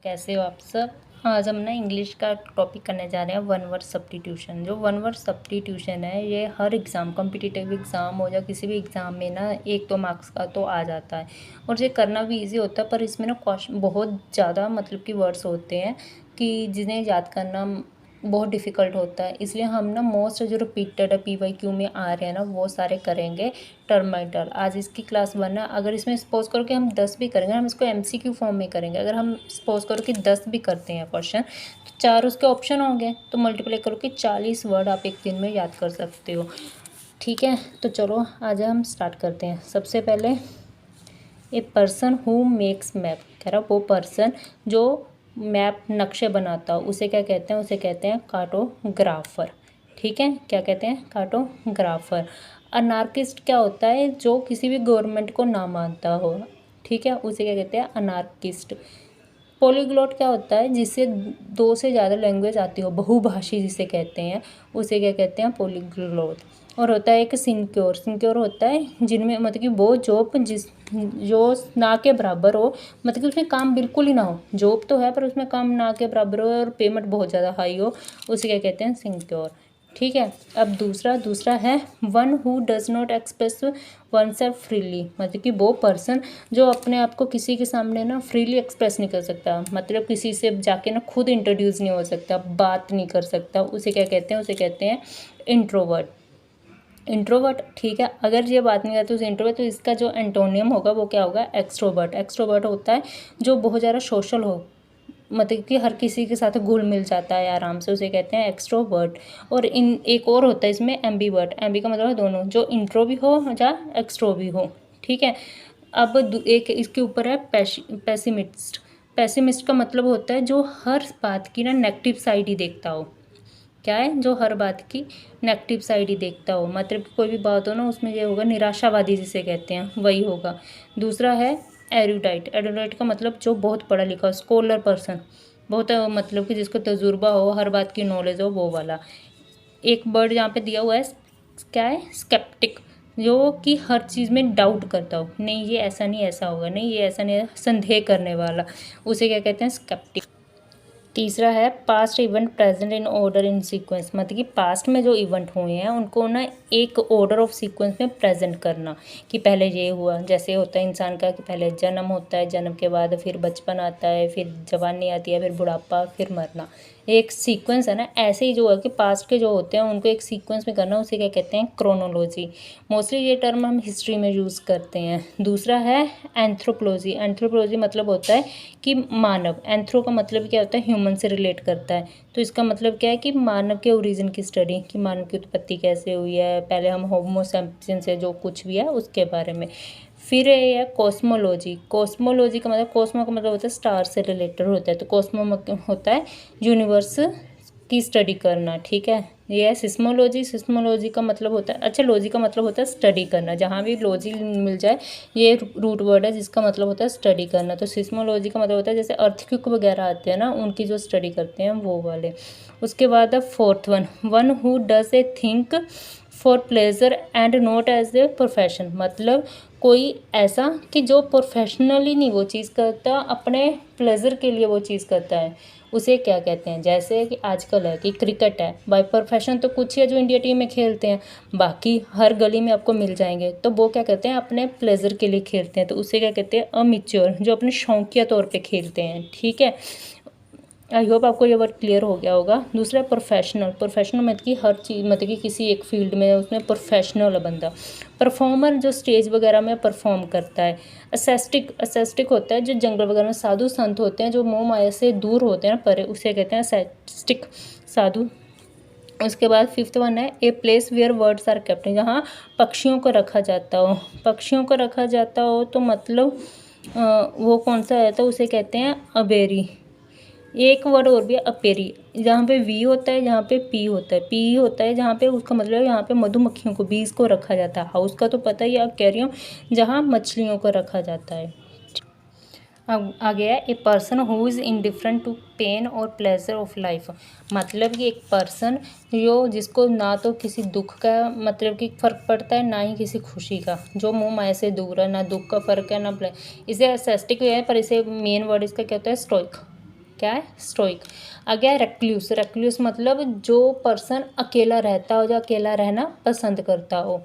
कैसे हो आप सब। आज हम ना इंग्लिश का टॉपिक करने जा रहे हैं वन वर्ड सब्स्टिट्यूशन। जो वन वर्ड सब्स्टिट्यूशन है ये हर एग्ज़ाम कॉम्पिटिटिव एग्ज़ाम हो या किसी भी एग्ज़ाम में ना 1-2 मार्क्स का तो आ जाता है और ये करना भी इजी होता है, पर इसमें ना क्वेश्चन बहुत ज़्यादा मतलब कि वर्ड्स होते हैं कि जिन्हें याद करना बहुत डिफ़िकल्ट होता है। इसलिए हम ना मोस्ट जो रिपीटेड है PYQ में आ रहे हैं ना वो सारे करेंगे टर्म बाई टर्म। आज इसकी क्लास 1 है। अगर इसमें सपोज़ करो कि हम 10 भी करेंगे, हम इसको MCQ फॉर्म में करेंगे। अगर हम सपोज़ करो कि 10 भी करते हैं क्वेश्चन तो 4 उसके ऑप्शन होंगे, तो मल्टीप्लाई करो कि 40 वर्ड आप एक दिन में याद कर सकते हो। ठीक है, तो चलो आज हम स्टार्ट करते हैं। सबसे पहले ए पर्सन हु मेक्स मैप, कह रहा वो पर्सन जो मैप नक्शे बनाता हो उसे क्या कहते हैं, उसे कहते हैं कार्टोग्राफर। ठीक है, क्या कहते हैं, कार्टोग्राफर। अनार्किस्ट क्या होता है, जो किसी भी गवर्नमेंट को ना मानता हो। ठीक है, उसे क्या कहते हैं, अनार्किस्ट। पॉलीग्लॉट क्या होता है, जिससे 2 से ज़्यादा लैंग्वेज आती हो, बहुभाषी जिसे कहते हैं, उसे क्या कहते हैं, पॉलीग्लॉट। और होता है एक सिंक्योर। सिंक्योर होता है जिनमें मतलब कि वो जॉब जो ना के बराबर हो, मतलब कि उसमें काम बिल्कुल ही ना हो, जॉब तो है पर उसमें काम ना के बराबर हो और पेमेंट बहुत ज़्यादा हाई हो, उसे क्या कहते हैं, सिंक्योर। ठीक है, अब दूसरा है one who does not express one self freely, मतलब कि वो पर्सन जो अपने आप को किसी के सामने ना फ्रीली एक्सप्रेस नहीं कर सकता, मतलब किसी से जाके ना खुद इंट्रोड्यूस नहीं हो सकता, बात नहीं कर सकता, उसे क्या कहते हैं, उसे कहते हैं इंट्रोवर्ट। इंट्रोवर्ट। ठीक है, अगर ये बात नहीं करते उस इंट्रोवर्ट, तो इसका जो एंटोनियम होगा वो क्या होगा, एक्सट्रोवर्ट। एक्सट्रोवर्ट होता है जो बहुत ज़्यादा सोशल हो, मतलब कि हर किसी के साथ घुल मिल जाता है आराम से, उसे कहते हैं एक्सट्रोवर्ट। और इन एक और होता है इसमें एम्बीवर्ट। एम्बी का मतलब है दोनों, जो इंट्रो भी हो या एक्सट्रो भी हो। ठीक है, अब एक इसके ऊपर है पेसिमिस्ट। पेसिमिस्ट का मतलब होता है जो हर बात की ना नेगेटिव साइड ही देखता हो। क्या है, जो हर बात की नेगेटिव साइड ही देखता हो, मतलब कोई भी बात हो ना उसमें ये होगा निराशावादी जिसे कहते हैं, वही होगा। दूसरा है एरुडाइट। एरुडाइट का मतलब जो बहुत पढ़ा लिखा हो, स्कॉलर पर्सन, बहुत मतलब कि जिसको तजुर्बा हो, हर बात की नॉलेज हो, वो वाला। एक वर्ड यहाँ पे दिया हुआ है, क्या है, स्केप्टिक, जो कि हर चीज़ में डाउट करता हो, नहीं ये ऐसा नहीं ऐसा होगा, नहीं ये ऐसा नहीं, संदेह करने वाला, उसे क्या कहते हैं, स्केप्टिक। तीसरा है past event present in order in sequence, मतलब कि पास्ट में जो इवेंट हुए हैं उनको ना एक ऑर्डर ऑफ सीक्वेंस में प्रेजेंट करना, कि पहले ये हुआ, जैसे होता है इंसान का कि पहले जन्म होता है, जन्म के बाद फिर बचपन आता है, फिर जवानी आती है, फिर बुढ़ापा, फिर मरना, एक सीक्वेंस है ना। ऐसे ही जो है कि पास्ट के जो होते हैं उनको एक सीक्वेंस में करना, उसे क्या कहते हैं, क्रोनोलॉजी। मोस्टली ये टर्म हम हिस्ट्री में यूज़ करते हैं। दूसरा है एंथ्रोपोलॉजी। एंथ्रोपोलॉजी मतलब होता है कि मानव, एंथ्रो का मतलब क्या होता है, ह्यूमन से रिलेट करता है, तो इसका मतलब क्या है कि मानव के ओरिजिन की स्टडी, कि मानव की उत्पत्ति कैसे हुई है, पहले हम होमो सैपियंस से जो कुछ भी है उसके बारे में। फिर ये है कॉस्मोलॉजी। कॉस्मोलॉजी का मतलब, कॉस्मो का मतलब होता है स्टार से रिलेटेड होता है, तो कॉस्मो होता है यूनिवर्स की स्टडी करना। ठीक है, ये है सिस्मोलॉजी। सिस्मोलॉजी का मतलब होता है, अच्छा लॉजी का मतलब होता है स्टडी करना, जहाँ भी लॉजी मिल जाए ये रूट वर्ड है जिसका मतलब होता है स्टडी करना। तो सिस्मोलॉजी का मतलब होता है जैसे अर्थक्वेक वगैरह आते हैं ना, उनकी जो स्टडी करते हैं वो वाले। उसके बाद है fourth one who does a think for pleasure and not as a profession, मतलब कोई ऐसा कि जो प्रोफेशनली नहीं वो चीज़ करता, अपने प्लेजर के लिए वो चीज़ करता है, उसे क्या कहते हैं। जैसे कि आजकल है कि क्रिकेट है, बाय प्रोफेशन तो कुछ है जो इंडिया टीम में खेलते हैं, बाकी हर गली में आपको मिल जाएंगे, तो वो क्या कहते हैं, अपने प्लेजर के लिए खेलते हैं, तो उसे क्या कहते हैं, अमेच्योर, जो अपने शौकिया तौर पे खेलते हैं। ठीक है, आई होप आपको ये वर्ड क्लियर हो गया होगा। दूसरा प्रोफेशनल। प्रोफेशनल मतलब कि हर चीज़, मतलब कि किसी एक फील्ड में उसमें प्रोफेशनल है बंदा। परफॉर्मर, जो स्टेज वगैरह में परफॉर्म करता है। असेस्टिक। असेस्टिक होता है जो जंगल वगैरह में साधु संत होते हैं, जो मोह माया से दूर होते हैं परे, उसे कहते हैं असेस्टिक, साधु। उसके बाद फिफ्थ वन है a place where words are kept, जहाँ पक्षियों को रखा जाता हो। पक्षियों को रखा जाता हो तो मतलब वो कौन सा है, तो उसे कहते हैं अबेरी। एक वर्ड और भी है अपेरी, जहाँ पे वी होता है, जहाँ पे पी होता है, पी होता है जहाँ पे, उसका मतलब यहाँ पे मधुमक्खियों को, बीज को रखा जाता है। हाउस का तो पता ही, आप कह रही हो जहाँ मछलियों को रखा जाता है। अब आ गया a person who is indifferent to pain और प्लेजर ऑफ लाइफ, मतलब कि एक पर्सन जो, जिसको ना तो किसी दुख का मतलब कि फ़र्क पड़ता है, ना ही किसी खुशी का, जो मुँह माया से दूर है, ना दुख का फ़र्क है ना इसे एसेस्टिक है, पर इसे मेन वर्ड इसका क्या होता है, स्टोइक। क्या है, स्टोइक। आ गया रेक्लूस। रेक्लूस मतलब जो पर्सन अकेला रहता हो, जो अकेला रहना पसंद करता हो।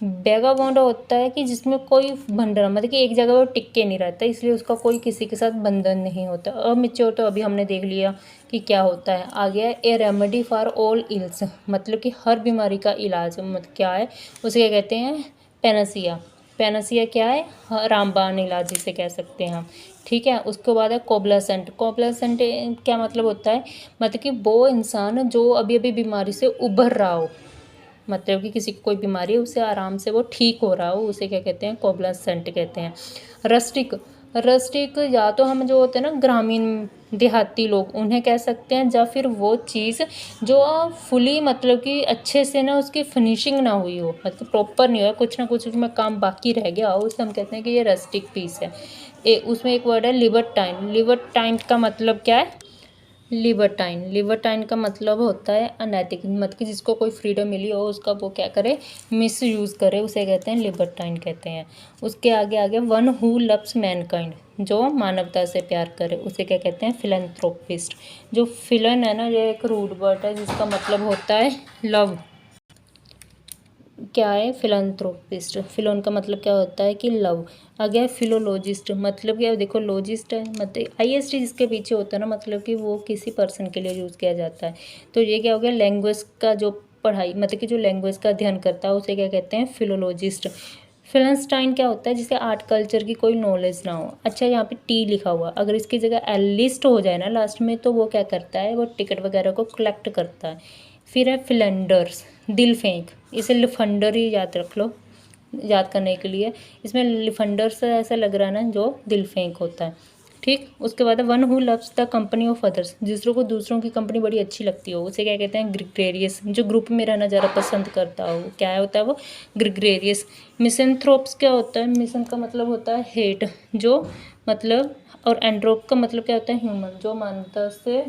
वैगाबॉन्ड होता है कि जिसमें कोई बंधन, मतलब कि एक जगह वो टिक के नहीं रहता, इसलिए उसका कोई किसी के साथ बंधन नहीं होता। अमेच्योर तो अभी हमने देख लिया कि क्या होता है। आ गया ए रेमेडी फॉर ऑल इल्स, मतलब कि हर बीमारी का इलाज, मतलब क्या है उसे क्या कहते हैं, पैनासिया। पैनासिया क्या है, रामबाण इलाज जिसे कह सकते हैं हम। ठीक है, उसके बाद है कोबलासेंट। कोबलासेंट क्या मतलब होता है, मतलब कि वो इंसान जो अभी अभी बीमारी से उभर रहा हो, मतलब कि किसी को कोई बीमारी है उससे आराम से वो ठीक हो रहा हो, उसे क्या कहते हैं, कोबलासेंट कहते हैं। रस्टिक। रस्टिक या तो हम जो होते हैं ना ग्रामीण देहाती लोग, उन्हें कह सकते हैं, या फिर वो चीज़ जो फुली मतलब कि अच्छे से ना उसकी फिनिशिंग ना हुई हो, मतलब प्रॉपर नहीं हुआ, कुछ ना कुछ उसमें काम बाकी रह गया हो, उसे हम कहते हैं कि ये रस्टिक पीस है। उसमें एक वर्ड है लिबर्टाइन। लिबर्टाइन का मतलब क्या है, लिबर्टाइन। लिबर्टाइन का मतलब होता है अनैतिक, मतलब कि जिसको कोई फ्रीडम मिली हो उसका वो क्या करे, मिस यूज़ करे, उसे कहते हैं लिबर्टाइन कहते हैं। उसके आगे आगे वन हु लव्स मैनकाइंड, जो मानवता से प्यार करे, उसे क्या कहते हैं, फिलैंथ्रोपिस्ट। जो फिलन है ना, ये एक रूट वर्ड है जिसका मतलब होता है लव। क्या है, फिलैंथ्रोपिस्ट। फिलोन का मतलब क्या होता है कि लव। आ गया फिलोलॉजिस्ट, मतलब क्या, देखो लॉजिस्ट है, मतलब आईएसटी जिसके पीछे होता है ना, मतलब कि वो किसी पर्सन के लिए यूज़ किया जाता है। तो ये क्या हो गया, लैंग्वेज का जो पढ़ाई, मतलब कि जो लैंग्वेज का अध्ययन करता है उसे क्या कहते हैं, फिलोलॉजिस्ट। फिलनस्टाइन क्या होता है, जिसे आर्ट कल्चर की कोई नॉलेज ना हो। अच्छा, यहाँ पे टी लिखा हुआ, अगर इसकी जगह एलिस्ट हो जाए ना लास्ट में, तो वो क्या करता है, वो टिकट वगैरह को कलेक्ट करता है। फिर है फिलेंडर्स, दिल फेंक, इसे लिफंडर ही याद रख लो याद करने के लिए। इसमें लिफंडर से ऐसा लग रहा है ना, जो दिल फेंक होता है। ठीक, उसके बाद है one who loves the company of others, दूसरों को दूसरों की कंपनी बड़ी अच्छी लगती हो, उसे क्या कहते हैं, ग्रिग्रेरियस। जो ग्रुप में रहना ज़्यादा पसंद करता हो, क्या होता है वो, ग्रिग्रेरियस। मिसेंथ्रोप्स क्या होता है, मिसन का मतलब होता है हेट, जो मतलब, और एंड्रोप का मतलब क्या होता है, ह्यूमन, जो मानवता से,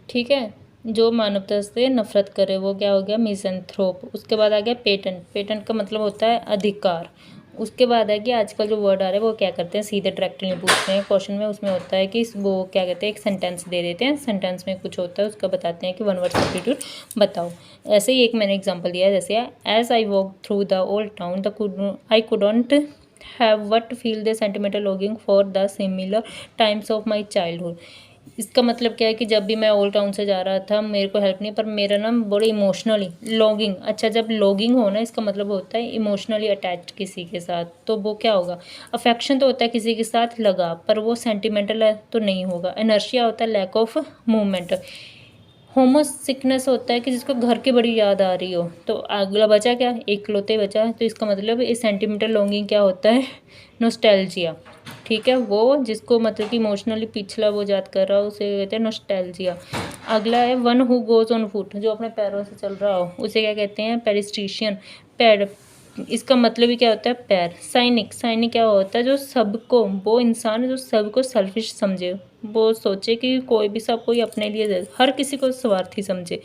ठीक है, जो मानवता से नफरत करे, वो क्या हो गया, मिसेंथ्रोप। उसके बाद आ गया पेटेंट। पेटेंट का मतलब होता है अधिकार। उसके बाद है कि आजकल जो वर्ड आ रहे हैं वो क्या करते हैं, सीधे डायरेक्ट नहीं पूछते हैं क्वेश्चन में, उसमें होता है कि वो क्या कहते हैं, एक सेंटेंस दे देते हैं, सेंटेंस में कुछ होता है, उसका बताते हैं कि वन वर्ड सब्स्टिट्यूट बताओ। ऐसे ही एक मैंने एग्जांपल दिया है, जैसे as I walk through the old town the I couldn't have what feel the sentimental longing for the similar times of my childhood. इसका मतलब क्या है कि जब भी मैं ओल्ड टाउन से जा रहा था, मेरे को हेल्प नहीं, पर मेरा ना बड़े इमोशनली लॉगिंग। अच्छा, जब लॉगिंग हो ना, इसका मतलब होता है इमोशनली अटैच्ड किसी के साथ, तो वो क्या होगा, अफेक्शन तो होता है किसी के साथ लगा, पर वो सेंटिमेंटल है तो नहीं होगा। इनर्शिया होता है lack of movement. Homesickness होता है कि जिसको घर की बड़ी याद आ रही हो। तो अगला बचा क्या, इकलौते बचा, तो इसका मतलब इस सेंटिमेंटल लॉन्गिंग क्या होता है, नोस्टैल्जिया। ठीक है, वो जिसको मतलब कि इमोशनली पिछला वो याद कर रहा हो, उसे कहते हैं नोस्टैल्जिया। अगला है one who goes on foot, जो अपने पैरों से चल रहा हो, उसे क्या कहते हैं, पेडिस्ट्रिशियन। पैर, इसका मतलब ही क्या होता है, पैर। साइनिक। साइनिक क्या होता है, जो सबको, वो इंसान जो सबको सेल्फिश समझे, वो सोचे कि कोई भी, सब कोई अपने लिए दे, हर किसी को स्वार्थी समझे।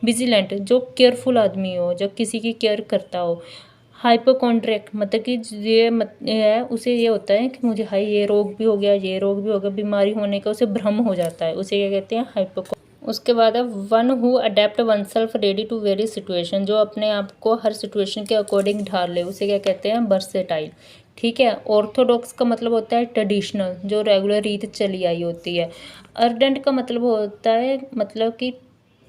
विजिलेंट, जो केयरफुल आदमी हो, जो किसी की केयर करता हो। हाइपोकॉन्ड्रियक, मतलब कि ये है, उसे ये होता है कि मुझे हाई ये रोग भी हो गया, ये रोग भी हो गया, बीमारी होने का उसे भ्रम हो जाता है, उसे क्या कहते हैं, हाइपोकॉन। उसके बाद है one who adept oneself ready to very situation, जो अपने आप को हर सिचुएशन के अकॉर्डिंग ढाल ले, उसे क्या कहते हैं, वर्सेटाइल। ठीक है, ऑर्थोडॉक्स का मतलब होता है ट्रेडिशनल, जो रेगुलर रीत चली आई होती है। अर्डेंट का मतलब होता है, मतलब कि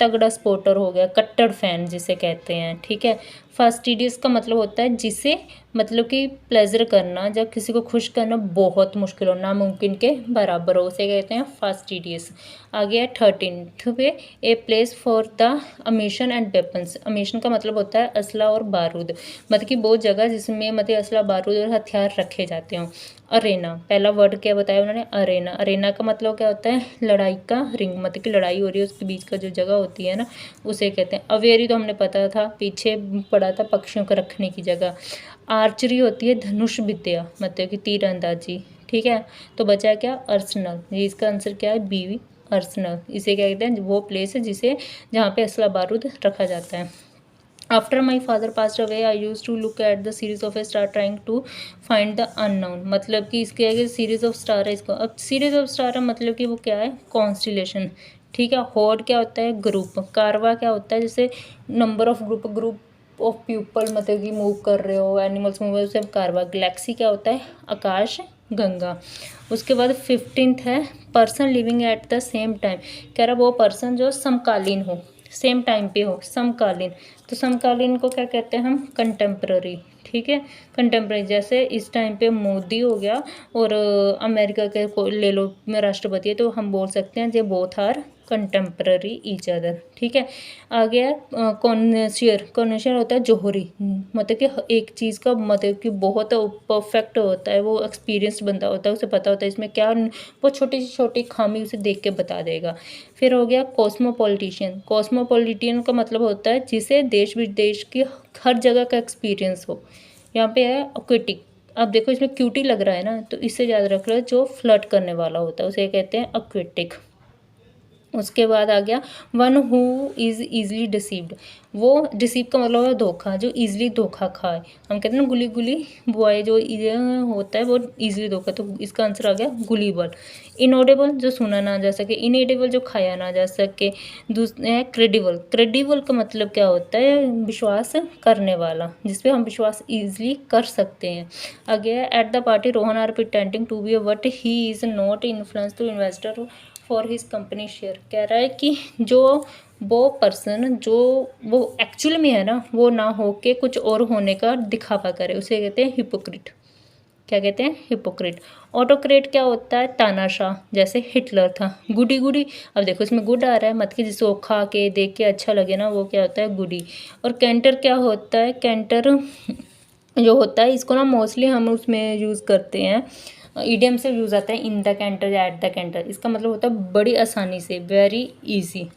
तगड़ा स्पोर्टर हो गया, कट्टर फैन जिसे कहते हैं। ठीक है, फास्टिडियस का मतलब होता है जिसे, मतलब कि प्लेजर करना, जब किसी को खुश करना बहुत मुश्किल हो, नामुमकिन के बराबर हो, उसे कहते हैं फास्टिडियस। आ गया 13th पे, a place for the emission and weapons. Emission का मतलब होता है असला और बारूद, मतलब कि वो जगह जिसमें मतलब असला बारूद और हथियार रखे जाते हों। अरेना, पहला वर्ड क्या बताया उन्होंने, अरेना। अरेना का मतलब क्या होता है, लड़ाई का रिंग, मतलब कि लड़ाई हो रही है उसके बीच का जो जगह होती है ना, उसे कहते हैं। अवेरी तो हमने पता था, पीछे पड़ा था पक्षियों को रखने की जगह। आर्चरी होती है धनुष विद्या, मतलब कि तीर अंदाजी। ठीक है, तो बचा क्या, अर्सनल। इसका आंसर क्या है, बी, अर्सनल। इसे क्या कहते हैं, वो प्लेस है जिसे, जहाँ पे असला बारूद रखा जाता है। After my father passed away I used to look at the series of a star trying to find the unknown. मतलब कि इसके आगे सीरीज ऑफ स्टार है, इसको अब सीरीज ऑफ स्टार है मतलब कि वो क्या है, कॉन्स्टिलेशन। ठीक है, हॉड क्या होता है, ग्रुप। कारवा क्या होता है, जैसे number of group of people मतलब कि मूव कर रहे हो, एनिमल्स मूव उसे कारवा। गैलेक्सी क्या होता है, आकाश गंगा। उसके बाद 15th है person living at the same time. कह रहा वो पर्सन जो समकालीन हो, सेम टाइम पे हो, समकालीन। तो समकालीन को क्या कहते हैं हम, कंटेम्प्ररी। ठीक है, कंटेम्प्ररी। जैसे इस टाइम पे मोदी हो गया और अमेरिका के को ले लो राष्ट्रपति है, तो हम बोल सकते हैं ये both are contemporary each other. ठीक है, आ गया कॉन्शियर। कॉन्शियर होता है जोहरी, मतलब कि एक चीज़ का मतलब कि बहुत परफेक्ट होता है, वो एक्सपीरियंस्ड बंदा होता है, उसे पता होता है इसमें क्या, वो छोटी सी छोटी खामी उसे देख के बता देगा। फिर हो गया कॉस्मोपॉलिटिशियन। कॉस्मोपॉलिटियन का मतलब होता है जिसे देश विदेश की हर जगह का एक्सपीरियंस हो। यहाँ पे है एक्वेटिक। अब देखो इसमें क्यूटी लग रहा है ना, तो इससे याद रख लो जो फ्लर्ट करने वाला होता है उसे कहते हैं एक्वेटिक। उसके बाद आ गया one who is easily deceived. वो डिसीव का मतलब है धोखा, जो ईजिली धोखा खाए। हम कहते हैं ना गुली गुली बॉय जो होता है वो ईजिली धोखा, तो इसका आंसर आ गया गुलीबल। इनऑडेबल जो सुना ना जा सके, इनएडिबल जो खाया ना जा सके। दूसरे है क्रेडिबल। क्रेडिबल का मतलब क्या होता है, विश्वास करने वाला, जिसपे हम विश्वास ईजिली कर सकते हैं। आगे at the party Rohan are pretending to be but he is not influence to investor for his company share. कह रहा है कि जो वो पर्सन जो वो एक्चुअल में है ना, वो ना हो के कुछ और होने का दिखावा करे, उसे कहते हैं हिपोक्रेट। क्या कहते हैं, हिपोक्रेट। ऑटोक्रेट क्या होता है, तानाशाह, जैसे हिटलर था। गुडी गुडी, अब देखो इसमें गुड आ रहा है, मत कि जिसको खा के देख के अच्छा लगे ना, वो क्या होता है, गुडी। और कैंटर क्या होता है, कैंटर जो होता है इसको ना मोस्टली हम उसमें यूज़ करते हैं, ईडियम से यूज़ आता है, इन द कैंटर या एट द कैंटर। इसका मतलब होता है बड़ी आसानी से, वेरी इजी।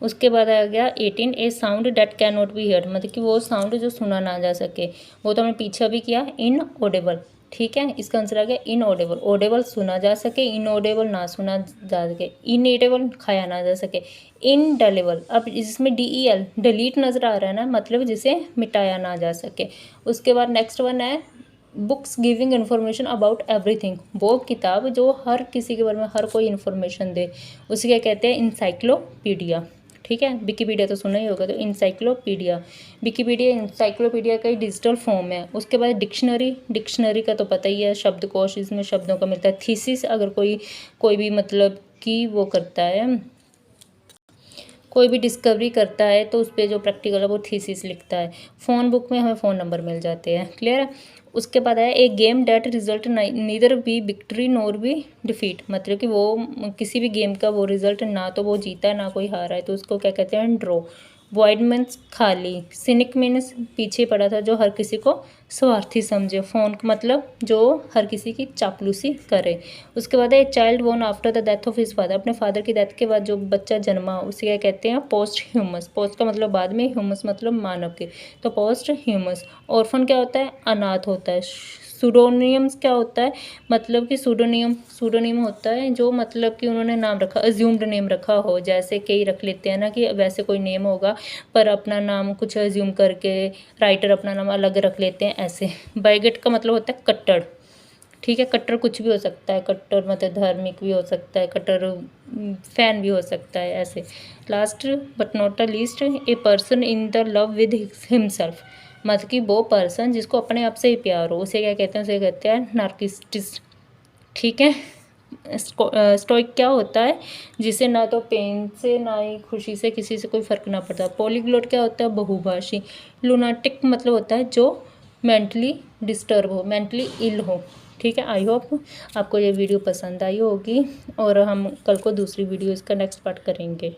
उसके बाद आ गया 18 a sound that can not be heard, मतलब कि वो साउंड जो सुना ना जा सके। वो तो हमने पीछे भी किया, इन ऑडेबल। ठीक है, इसका आंसर आ गया इन ऑडेबल। ऑडेबल सुना जा सके, इन ऑडेबल ना सुना जा सके। इनएटेबल खाया ना जा सके। इनडेलेबल, अब इसमें DEL डिलीट नज़र आ रहा है ना, मतलब जिसे मिटाया ना जा सके। उसके बाद नेक्स्ट वन है books giving information about everything. वो किताब जो हर किसी के बारे में हर कोई इन्फॉर्मेशन दे, उसे क्या कहते हैं, इंसाइक्लोपीडिया। ठीक है, विकीपीडिया तो सुना ही होगा, तो इंसाइक्लोपीडिया। विकीपीडिया इंसाइक्लोपीडिया का ही डिजिटल फॉर्म है। उसके बाद डिक्शनरी। डिक्शनरी का तो पता ही है, शब्दकोश, इसमें शब्दों का मिलता है। थीसिस, अगर कोई भी मतलब कि वो करता है, कोई भी डिस्कवरी करता है तो उस पर जो प्रैक्टिकल है वो थीसिस लिखता है। फ़ोन बुक में हमें फ़ोन नंबर मिल जाते हैं। क्लियर है। उसके बाद है एक game that result neither be victory nor be defeat, मतलब कि वो किसी भी गेम का वो रिजल्ट ना तो वो जीता है ना कोई हारा है, तो उसको क्या कहते हैं, ड्रॉ। वॉइड मीन्स खाली। सिनिक मीन्स पीछे पड़ा था, जो हर किसी को स्वार्थी समझे। फोन मतलब जो हर किसी की चापलूसी करे। उसके बाद है child born after the death of his father, अपने फादर की डेथ के बाद जो बच्चा जन्मा उसे क्या कहते हैं, पोस्ट ह्यूमस। पोस्ट का मतलब बाद में, ह्यूमस मतलब मानव के, तो पोस्ट ह्यूमस। ऑर्फन क्या होता है, अनाथ होता है। सूडोनियम्स क्या होता है, मतलब कि सूडोनियम होता है जो मतलब कि उन्होंने नाम रखा, अज्यूम्ड नेम रखा हो, जैसे कई रख लेते हैं ना कि वैसे कोई नेम होगा पर अपना नाम कुछ अज्यूम करके राइटर अपना नाम अलग रख लेते हैं, ऐसे। बाइगेट का मतलब होता है कट्टर। ठीक है, कट्टर कुछ भी हो सकता है, कट्टर मतलब धार्मिक भी हो सकता है, कट्टर फैन भी हो सकता है, ऐसे। Last but not the least, a person in the love with himself, मतलब कि वो पर्सन जिसको अपने आप से ही प्यार हो, उसे क्या कहते हैं, उसे कहते हैं नार्किसिस्ट। ठीक है। स्टोइक क्या होता है, जिसे ना तो पेन से ना ही खुशी से किसी से कोई फ़र्क ना पड़ता। पॉलीग्लोट क्या होता है, बहुभाषी। लुनाटिक मतलब होता है जो मेंटली डिस्टर्ब हो, मेंटली इल हो। ठीक है, आई होप आपको ये वीडियो पसंद आई होगी और हम कल को दूसरी वीडियो इसका नेक्स्ट पार्ट करेंगे।